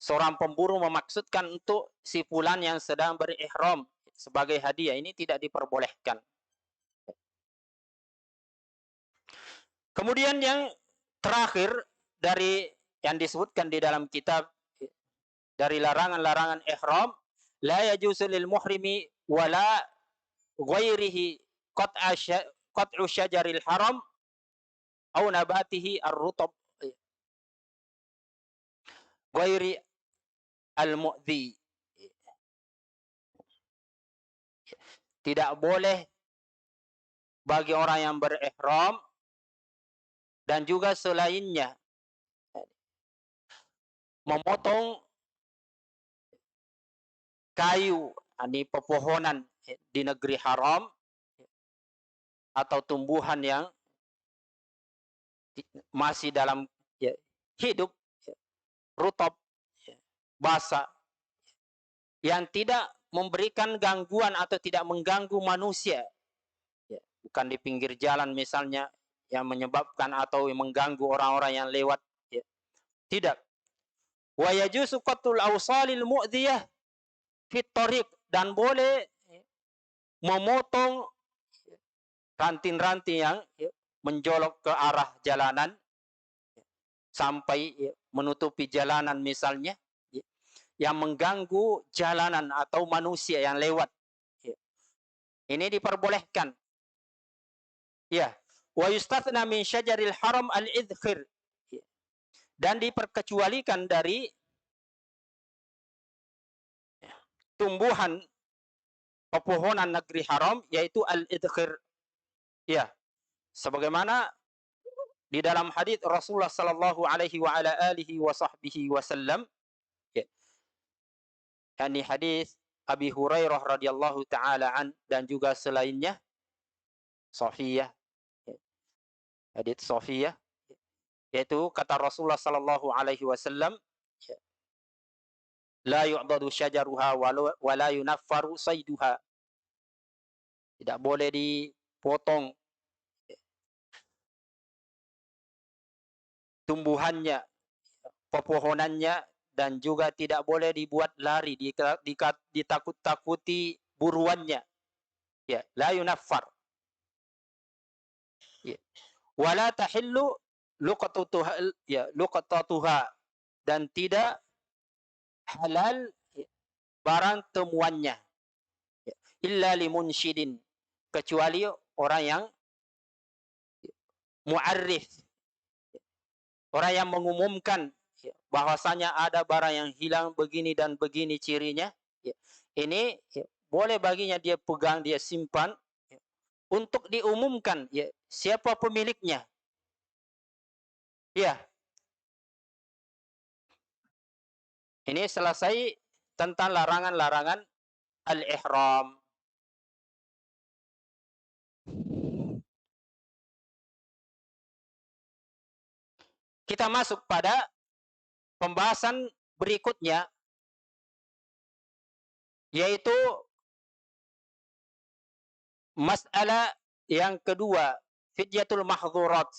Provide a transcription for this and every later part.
seorang pemburu memaksudkan untuk si fulan yang sedang berihram sebagai hadiah, ini tidak diperbolehkan. Kemudian yang terakhir dari yang disebutkan di dalam kitab dari larangan-larangan ihram, la yajuzu lil muhrimi wala ghairihi qat'u syajaril haram au nabatihi ar-rutab ghairi al-mu'dhi. Tidak boleh bagi orang yang berihram dan juga selainnya memotong kayu, ini pepohonan di negeri haram atau tumbuhan yang masih dalam hidup, rutab, basah, yang tidak memberikan gangguan atau tidak mengganggu manusia, bukan di pinggir jalan misalnya yang menyebabkan atau mengganggu orang-orang yang lewat, tidak. Wa yajuzu qatul awsalil mu'dhiyah fit thariq, dan boleh memotong ranting-ranting yang menjolok ke arah jalanan sampai menutupi jalanan misalnya, yang mengganggu jalanan atau manusia yang lewat. Ini diperbolehkan. Ya. Wa yustathna min syajaril haram al-idkhir, dan diperkecualikan dari tumbuhan pepohonan negeri haram yaitu al-idkhir. Ya. Sebagaimana di dalam hadis Rasulullah sallallahu alaihi wa ala alihi wa sahbihi wasallam, yakni hadis Abi Hurairah radhiyallahu taala an dan juga selainnya, Sahihah, hadis Sahihah, yaitu kata Rasulullah sallallahu alaihi wasallam, la yu'dadu syajaruha wa la yunaffaru sayduha, tidak boleh dipotong tumbuhannya, pepohonannya, dan juga tidak boleh dibuat lari, ditakut-takuti buruannya. Ya, la yunaffar. Ya. Wala tahillu luqatatuha, dan tidak halal barang temuannya. Ya. Illa limunsyidin, kecuali orang yang mu'arrif, orang yang mengumumkan bahwasanya ada barang yang hilang begini dan begini cirinya, ini boleh baginya dia pegang, dia simpan untuk diumumkan siapa pemiliknya. Ya. Ini selesai tentang larangan-larangan al-ihram. Kita masuk pada pembahasan berikutnya, yaitu masalah yang kedua, fidyatul mahdzurat.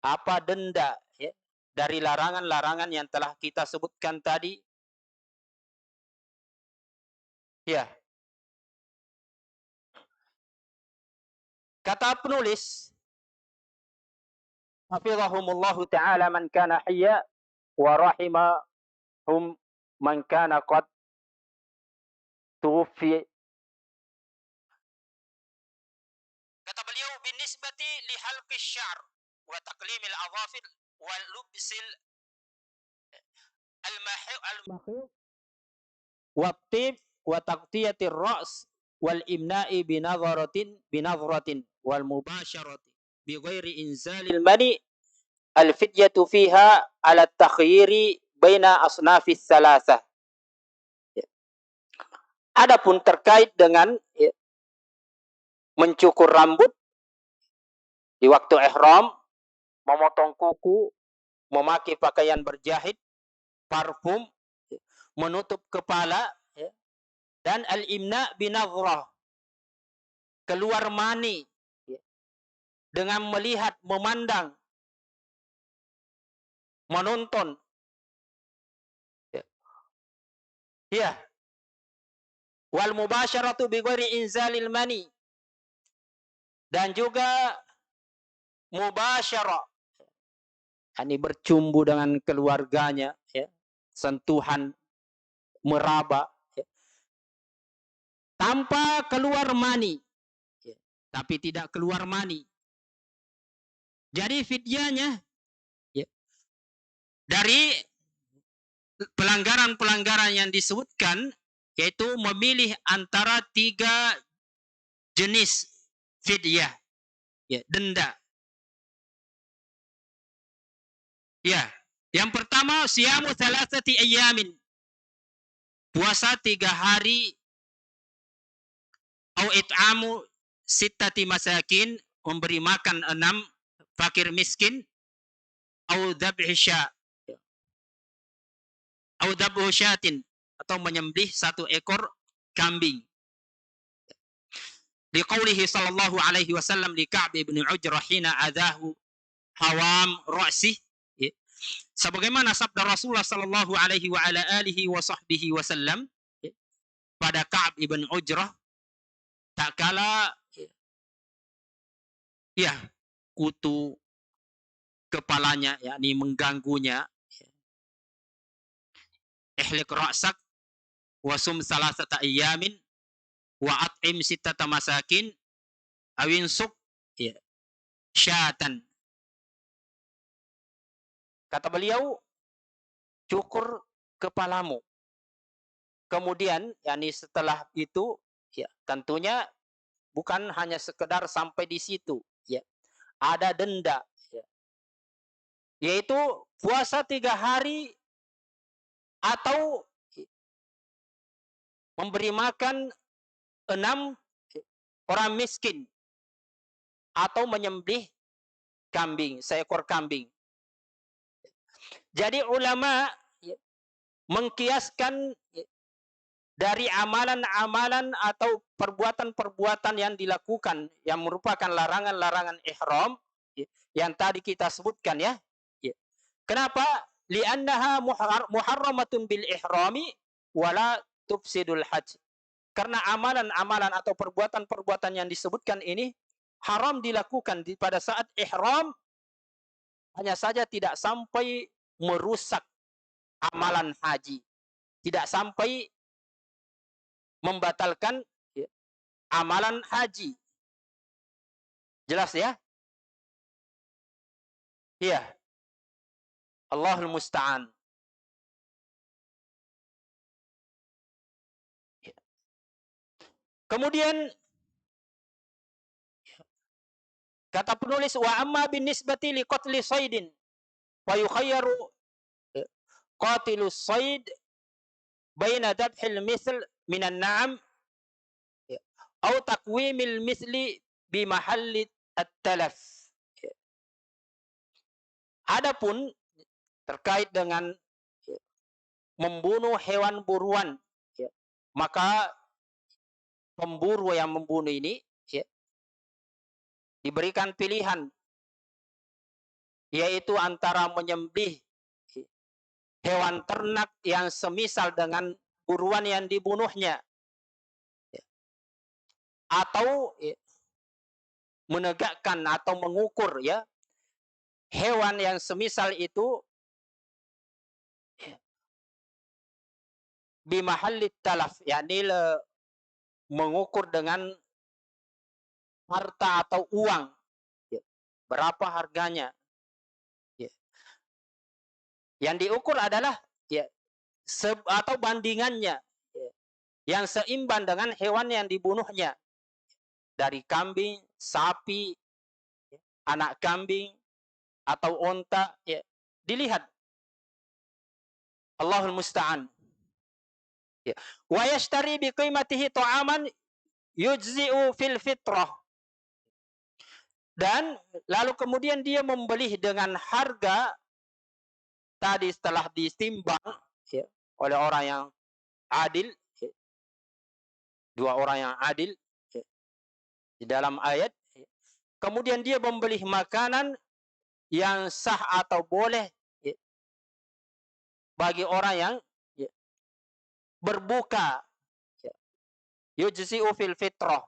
Apa denda dari larangan-larangan yang telah kita sebutkan tadi? Ya. Kata penulis, hafizahumullahu ta'ala man kana hayya wa rahimahum man kana qad tuwfi. Kata beliau, binisbati li halqi syar wa taqlimil adhafir wa lubsil al-mahyu wa tib wa taqtiyatir ra's wal imna'i binadhratin wal mubasharati bi ghairi inzalil mani al fidyatu fiha ala takhyiri baina asnafis salasah. Adapun terkait dengan mencukur rambut di waktu ihram, memotong kuku, memakai pakaian berjahit, parfum, menutup kepala, dan al-imna binadhrah, keluar mani dengan melihat, memandang, menonton Ya, wal mubasyaratu bi ghairi inzalil mani, dan juga mubasyarah, ini bercumbu dengan keluarganya, ya, sentuhan, meraba, ya, tanpa keluar mani, ya, tapi tidak keluar mani. Jadi fidyahnya, ya, dari pelanggaran-pelanggaran yang disebutkan, yaitu memilih antara 3 jenis fidyah, ya, denda. Ya, yang pertama siyamu thalathati ayyamin, puasa 3 hari, au it'amu sittati masakin, memberi makan 6 fakir miskin, au dzabhi sya, au dzabhu syatin, atau menyembelih 1 ekor kambing. Liqaulihi sallallahu alaihi wasallam li Ka'b bin Ujrah hina adahu hawam ra'sih, ya. Sebagaimana sabda Rasulullah sallallahu alaihi wa ala alihi wa sahbihi wasallam, ya, pada Ka'b ibn Ujrah tak kala, ya, kutu kepalanya, yakni mengganggunya, ihliq ra'sak wa sum salasata ayyamin wa at'im sittata masakin awin suk, ya, syatan. Kata beliau, cukur kepalamu. Kemudian, yakni setelah itu, ya, tentunya bukan hanya sekedar sampai di situ, ya. Ada denda, ya, yaitu puasa 3 hari atau memberi makan 6 orang miskin, atau menyembelih kambing, seekor kambing. Jadi ulama, ya, mengkiaskan, ya, dari amalan-amalan atau perbuatan-perbuatan yang dilakukan yang merupakan larangan-larangan ihram, ya, yang tadi kita sebutkan, ya. Ya. Kenapa? Li'annaha muharramatun bil ihrami wala tufsidul hajj. Karena amalan-amalan atau perbuatan-perbuatan yang disebutkan ini haram dilakukan pada saat ihram, hanya saja tidak sampai merusak amalan haji, tidak sampai membatalkan, ya, amalan haji. Jelas, ya? Iya. Allahul musta'an. Ya. Kemudian kata penulis, wa amma bin nisbati li qatli saydin wa yukhayyaru qatilus sayd baina dabhil mithl minan na'am, ya, au takwimil mithli bi mahalli at-talaf. Ya. Adapun terkait dengan, ya, membunuh hewan buruan, ya, maka pemburu yang membunuh ini, ya, diberikan pilihan, yaitu antara menyembelih, ya, hewan ternak yang semisal dengan buruan yang dibunuhnya, ya, atau, ya, menegakkan atau mengukur, ya, hewan yang semisal itu, ya, bimahallit talaf, yakni mengukur dengan harta atau uang, ya, berapa harganya, ya. Yang diukur adalah, ya, atau bandingannya, ya, yang seimbang dengan hewan yang dibunuhnya, dari kambing, sapi, ya, anak kambing atau onta, ya, dilihat. Allahul musta'an. Ya. Wa yashtari bi qimatihi ta'aman yujzi'u fil fitrah. Dan lalu kemudian dia membeli dengan harga tadi setelah ditimbang, ya, oleh orang yang adil, ya, 2 orang yang adil, ya, di dalam ayat, ya. Kemudian dia membeli makanan yang sah atau boleh, ya, bagi orang yang, ya, berbuka, ya. Yujzi'u fil fitrah.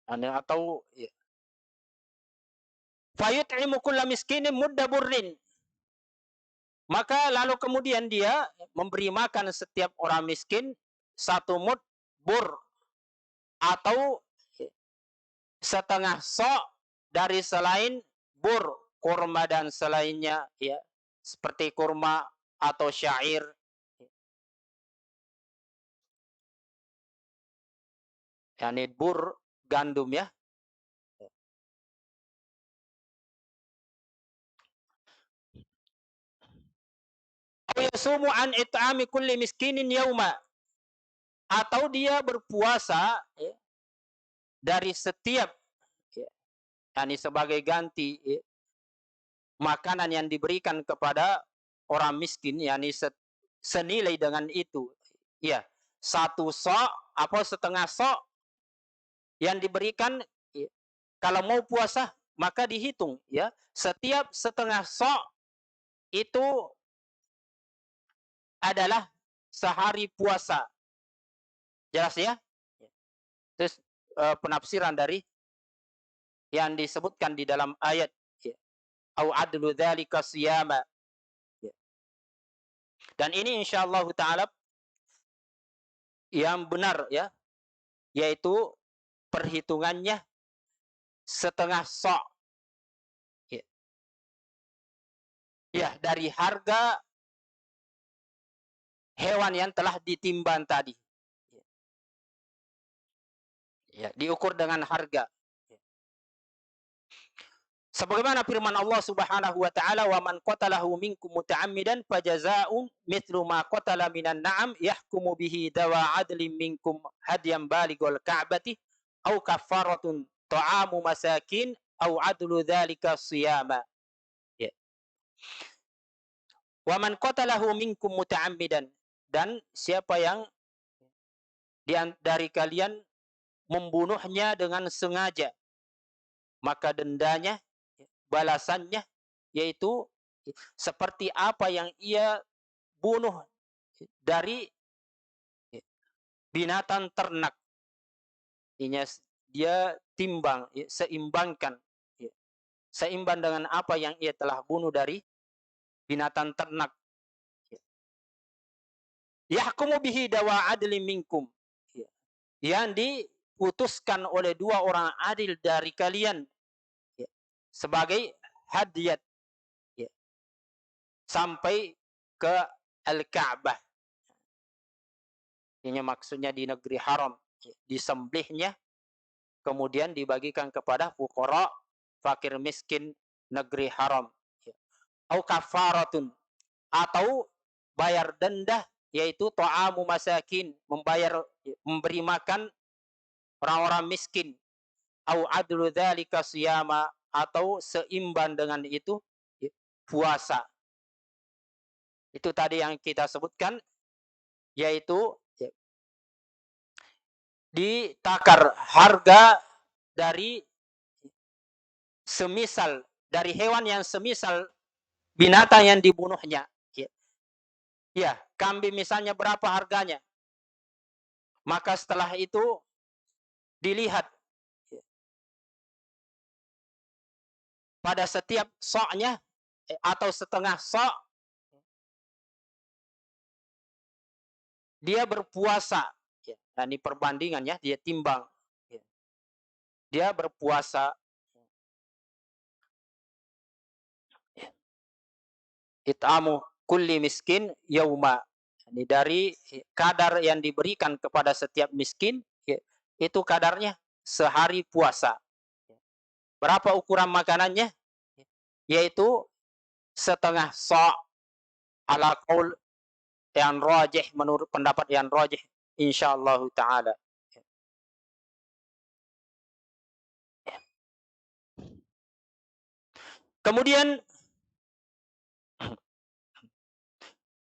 Atau ya. Fayut'imu kulla miskinin mudda burrin. Maka lalu kemudian dia memberi makan setiap orang miskin satu mud bur, atau setengah sok dari selain bur, kurma dan selainnya, ya, seperti kurma atau syair. Yani bur, gandum, ya. Yasumu an it'ami kulli miskinin yauma, atau dia berpuasa, ya, dari setiap, ya, yani sebagai ganti, ya, makanan yang diberikan kepada orang miskin, yani senilai dengan itu, ya, satu sok apa setengah sok yang diberikan, ya, kalau mau puasa maka dihitung, ya, setiap setengah sok itu adalah sehari puasa. Jelas, ya? Terus penafsiran dari yang disebutkan di dalam ayat, ya, au adlu dzalika siyama, ya. Dan ini insyaallah taala yang benar, ya, yaitu perhitungannya setengah sok, ya, ya, dari harga hewan yang telah ditimbang tadi, ya, diukur dengan harga. Sebagaimana firman Allah Subhanahu wa taala, "Wa man qatalahu minkum muta'ammidan fajazaa'un mithlu ma qatala minan na'am yahkumu bihi dawa 'adlin minkum hadyan balighal ka'bati aw kaffaratun ta'amu masakin aw 'adlu dzalika shiyama." Ya. "Wa man qatalahu minkum muta'ammidan," dan siapa yang dari kalian membunuhnya dengan sengaja, maka dendanya, balasannya, yaitu seperti apa yang ia bunuh dari binatang ternak. Dia timbang, seimbangkan, seimbang dengan apa yang ia telah bunuh dari binatang ternak. Yahkumu bihi dawa adli minkum, yang diputuskan oleh dua orang adil dari kalian, sebagai hadiat, ya, sampai ke Al-Ka'bah. Ini maksudnya di negeri haram, disembelihnya kemudian dibagikan kepada fuqara, fakir miskin negeri haram. Au kafaratun, atau bayar denda, yaitu ta'amu masakin, memberi makan orang-orang miskin. Au adlu dzalika siyama, atau seimbang dengan itu, puasa. Itu tadi yang kita sebutkan, yaitu ditakar harga dari semisal, dari hewan yang semisal binatang yang dibunuhnya. Ya, kambing misalnya berapa harganya? Maka setelah itu dilihat pada setiap soknya atau setengah sok dia berpuasa. Nah, ini perbandingannya, dia timbang. Dia berpuasa. It'amu kulli miskin yauma. Ini dari kadar yang diberikan kepada setiap miskin, itu kadarnya sehari puasa. Berapa ukuran makanannya? Yaitu setengah sok, ala qaul yang rajih, menurut pendapat yang rajih insyaallah taala. Kemudian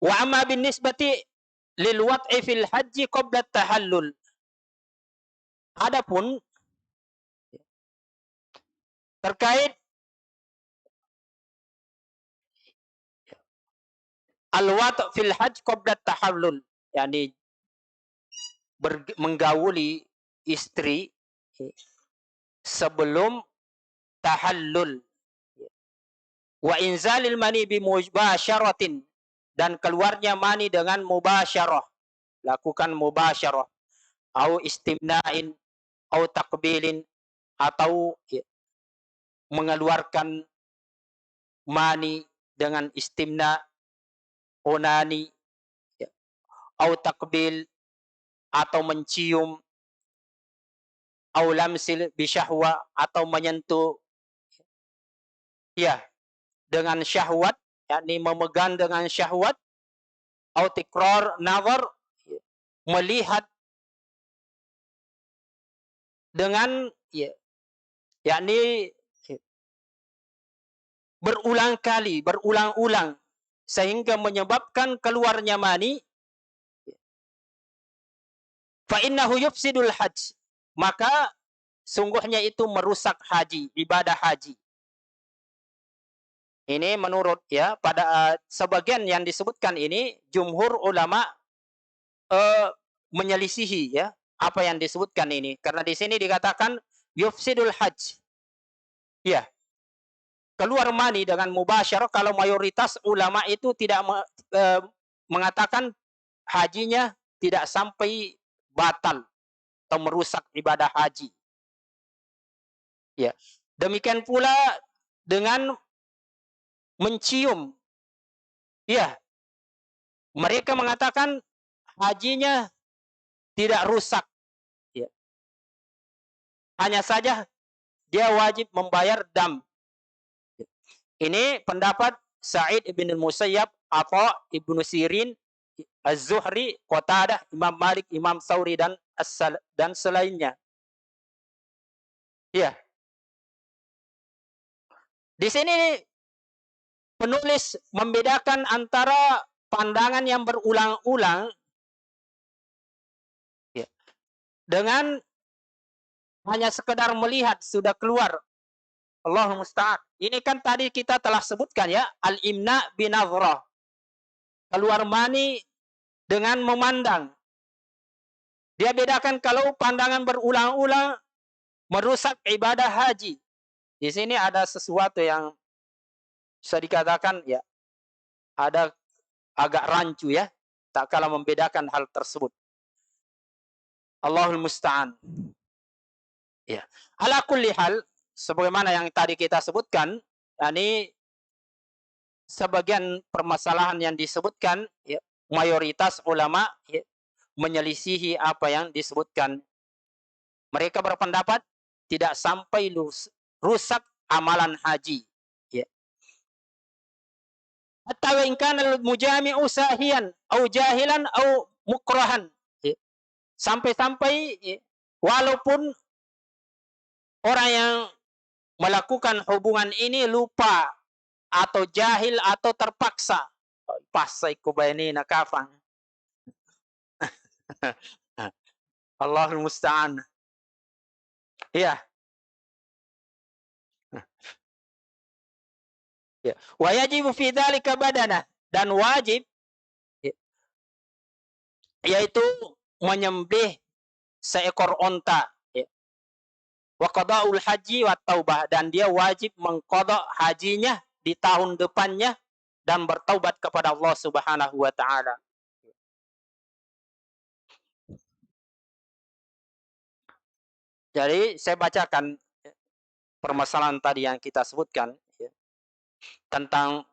wa amma bin nisbati lil wat'i fil haji qabla tahallul. Adapun terkait Al-wat' fil hajj qabla tahallul, yakni menggauli istri sebelum tahallul. Wa inzalil mani bi mubasyaratin, dan keluarnya mani dengan mubasyarah, lakukan mubasyarah, au istimna'in, au takbilin, atau mengeluarkan mani dengan istimna, onani, au takbil, atau mencium, au lamsil bisyahwa, atau menyentuh ya dengan syahwat, yakni memegang dengan syahwat, au tikrar nazar, melihat dengan yakni berulang kali, berulang-ulang, sehingga menyebabkan keluarnya mani, fa innahu yufsidul hajj, maka sungguhnya itu merusak haji, ibadah haji. Ini menurut pada sebagian yang disebutkan ini, jumhur ulama menyelisihi apa yang disebutkan ini, karena di sini dikatakan yufsidul hajj. Ya, keluar mani dengan mubasyarah, kalau mayoritas ulama itu tidak mengatakan hajinya tidak sampai batal atau merusak ibadah haji. Ya, demikian pula dengan mencium. Ya, mereka mengatakan hajinya tidak rusak. Ya. Hanya saja dia wajib membayar dam. Ini pendapat Sa'id ibn Musayyab, Atha ibnu Sirin, Az-Zuhri, Qatadah, Imam Malik, Imam Sauri, dan selainnya. Ya. Di sini penulis membedakan antara pandangan yang berulang-ulang dengan hanya sekedar melihat sudah keluar. Allahu musta'an. Ini kan tadi kita telah sebutkan al-imna binazrah. Keluar mani dengan memandang. Dia bedakan kalau pandangan berulang-ulang merusak ibadah haji. Di sini ada sesuatu yang bisa dikatakan ada agak rancu tak kalah membedakan hal tersebut. Allahul musta'an. Ya. Ala kulli hal, sebagaimana yang tadi kita sebutkan, ini sebagian permasalahan yang disebutkan, mayoritas ulama menyelisihi apa yang disebutkan. Mereka berpendapat tidak sampai rusak amalan haji. Hatta wa in kana al-mujami'u sahiyan au jahilan au mukrahan. Sampai-sampai walaupun orang yang melakukan hubungan ini lupa atau jahil atau terpaksa. Pasai kubaini nakafang. Allahul musta'an. Ya. Wa yajibu fi dzalika badana, dan wajib yaitu menyembelih seekor onta. Wa qada'ul haji wa taubah, dan dia wajib mengqada hajinya di tahun depannya dan bertaubat kepada Allah Subhanahu wa taala. Jadi saya bacakan permasalahan tadi yang kita sebutkan tentang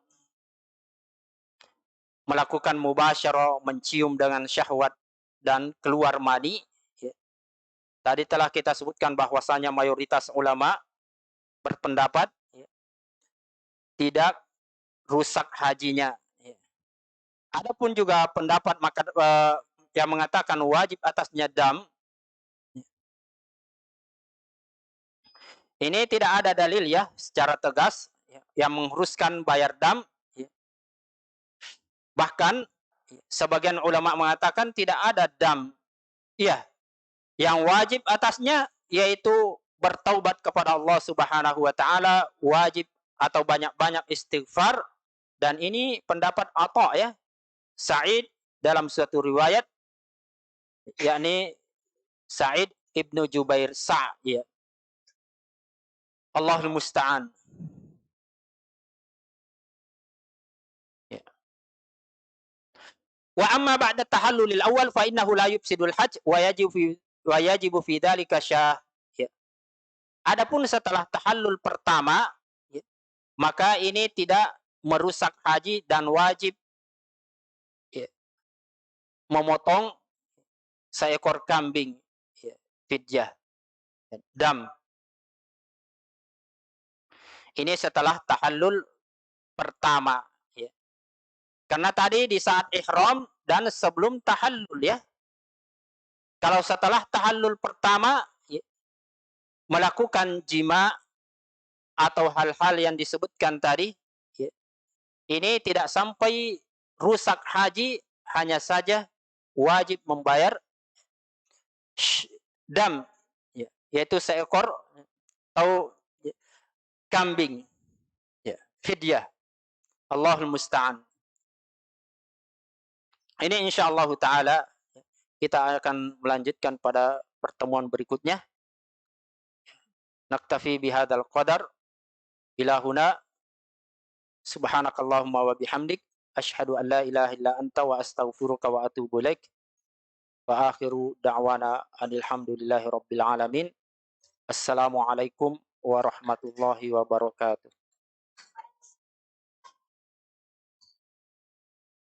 melakukan mubasyarah, mencium dengan syahwat dan keluar mani. Tadi telah kita sebutkan bahwasanya mayoritas ulama berpendapat tidak rusak hajinya. Adapun juga pendapat yang mengatakan wajib atasnya dam. Ini tidak ada dalil secara tegas yang mengharuskan bayar dam. Bahkan sebagian ulama mengatakan tidak ada dam. Yang wajib atasnya yaitu bertaubat kepada Allah Subhanahu wa taala, wajib atau banyak-banyak istighfar, dan ini pendapat Atha Sa'id dalam suatu riwayat, yakni Sa'id ibnu Jubair ya. Allahul musta'an. Ya. Wa amma ba'da tahallulil awal fa innahu la yufsidul hajj wa yajibu fi dzalika syah. Ya. Adapun setelah tahallul pertama, ya, maka ini tidak merusak haji dan wajib, ya, memotong seekor kambing, ya, fidyah, dam. Ini setelah tahallul pertama, ya. Karena tadi di saat ihram dan sebelum tahallul, ya. Kalau setelah tahallul pertama, ya, melakukan jima atau hal-hal yang disebutkan tadi, ya, ini tidak sampai rusak haji, hanya saja wajib membayar dam, ya, yaitu seekor atau, ya, kambing, ya, fidyah. Allahul musta'an. Ini insyaallah taala kita akan melanjutkan pada pertemuan berikutnya. Naktafi bihadzal qadar ila huna. Subhanakallahumma wa bihamdik asyhadu an la ilaha illa anta wa astaghfiruka wa atubu ilaik. Wa akhiru da'wana alhamdulillahi rabbil alamin. Assalamualaikum warahmatullahi wabarakatuh.